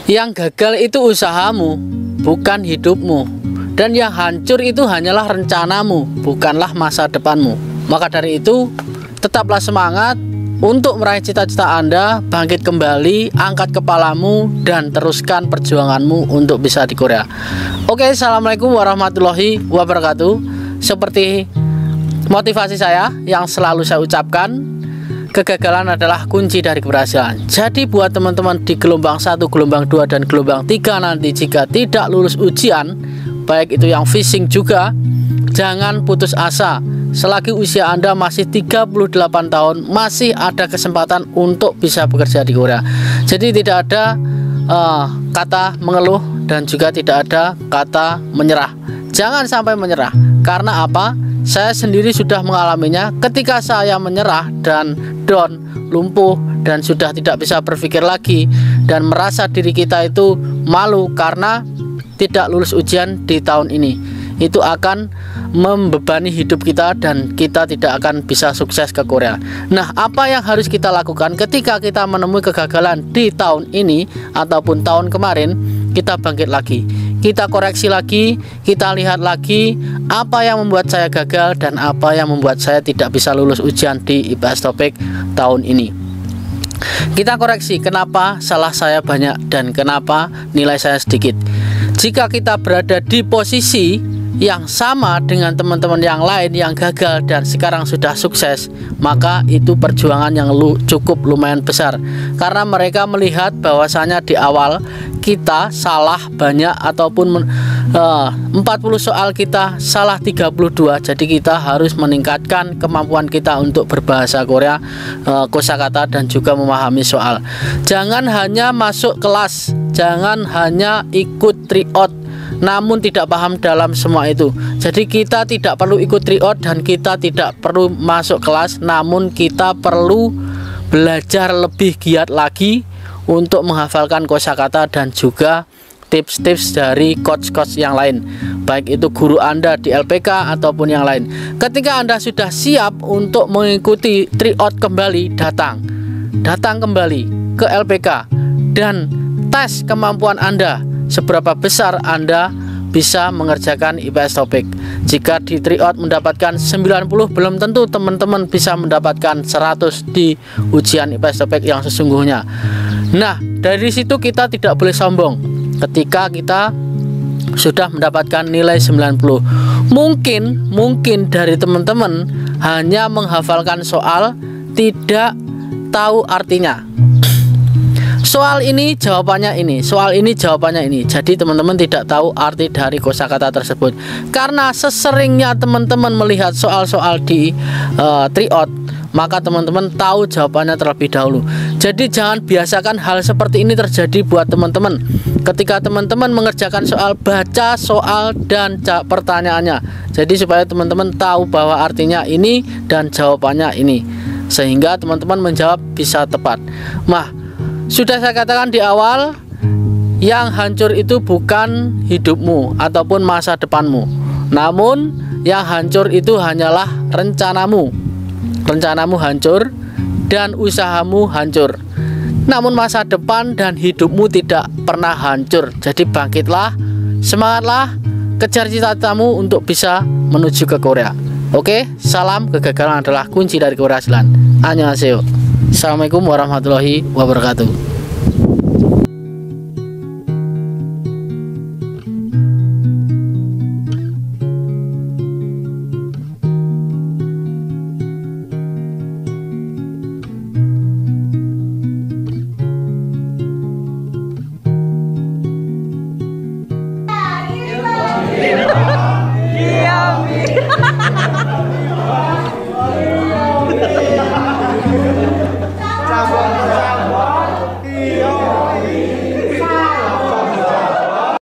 Yang gagal itu usahamu, bukan hidupmu. Dan yang hancur itu hanyalah rencanamu, bukanlah masa depanmu. Maka dari itu, tetaplah semangat untuk meraih cita-cita Anda, bangkit kembali, angkat kepalamu, dan teruskan perjuanganmu untuk bisa di Korea. Oke, assalamualaikum warahmatullahi wabarakatuh. Seperti motivasi saya yang selalu saya ucapkan, kegagalan adalah kunci dari keberhasilan. Jadi buat teman-teman di gelombang 1, gelombang 2, dan gelombang 3 nanti jika tidak lulus ujian, baik itu yang phishing juga, jangan putus asa. Selagi usia Anda masih 38 tahun, masih ada kesempatan untuk bisa bekerja di Korea. Jadi tidak ada kata mengeluh dan juga tidak ada kata menyerah. Jangan sampai menyerah. Karena apa? Saya sendiri sudah mengalaminya. Ketika saya menyerah dan down, lumpuh, dan sudah tidak bisa berpikir lagi, dan merasa diri kita itu malu karena tidak lulus ujian di tahun ini, itu akan membebani hidup kita dan kita tidak akan bisa sukses ke Korea. Nah, apa yang harus kita lakukan ketika kita menemui kegagalan di tahun ini ataupun tahun kemarin? Kita bangkit lagi, kita koreksi lagi, kita lihat lagi apa yang membuat saya gagal dan apa yang membuat saya tidak bisa lulus ujian di IPS Topik tahun ini. Kita koreksi kenapa salah saya banyak dan kenapa nilai saya sedikit. Jika kita berada di posisi yang sama dengan teman-teman yang lain yang gagal dan sekarang sudah sukses, maka itu perjuangan yang cukup lumayan besar, karena mereka melihat bahwasanya di awal kita salah banyak ataupun 40 soal kita salah 32. Jadi kita harus meningkatkan kemampuan kita untuk berbahasa Korea, kosakata, dan juga memahami soal. Jangan hanya masuk kelas, jangan hanya ikut tryout namun tidak paham dalam semua itu. Jadi kita tidak perlu ikut tryout dan kita tidak perlu masuk kelas, namun kita perlu belajar lebih giat lagi untuk menghafalkan kosakata dan juga tips-tips dari coach-coach yang lain, baik itu guru Anda di LPK ataupun yang lain. Ketika Anda sudah siap untuk mengikuti tryout kembali, datang kembali ke LPK dan tes kemampuan Anda, seberapa besar Anda bisa mengerjakan IPS Topik. Jika di tryout mendapatkan 90, belum tentu teman-teman bisa mendapatkan 100 di ujian IPS Topik yang sesungguhnya. Nah, dari situ kita tidak boleh sombong ketika kita sudah mendapatkan nilai 90. Mungkin dari teman-teman hanya menghafalkan soal, tidak tahu artinya. Soal ini jawabannya ini, soal ini jawabannya ini. Jadi teman-teman tidak tahu arti dari kosakata tersebut. Karena seseringnya teman-teman melihat soal-soal di tryout, maka teman-teman tahu jawabannya terlebih dahulu. Jadi jangan biasakan hal seperti ini terjadi buat teman-teman. Ketika teman-teman mengerjakan soal, baca soal dan pertanyaannya. Jadi supaya teman-teman tahu bahwa artinya ini dan jawabannya ini, sehingga teman-teman menjawab bisa tepat. Nah, sudah saya katakan di awal, yang hancur itu bukan hidupmu ataupun masa depanmu, namun yang hancur itu hanyalah rencanamu. Rencanamu hancur dan usahamu hancur, namun masa depan dan hidupmu tidak pernah hancur. Jadi bangkitlah, semangatlah, kejar cita-citamu untuk bisa menuju ke Korea. Oke, salam kegagalan adalah kunci dari keberhasilan. Annyeonghaseyo. Assalamualaikum warahmatullahi wabarakatuh. Iya,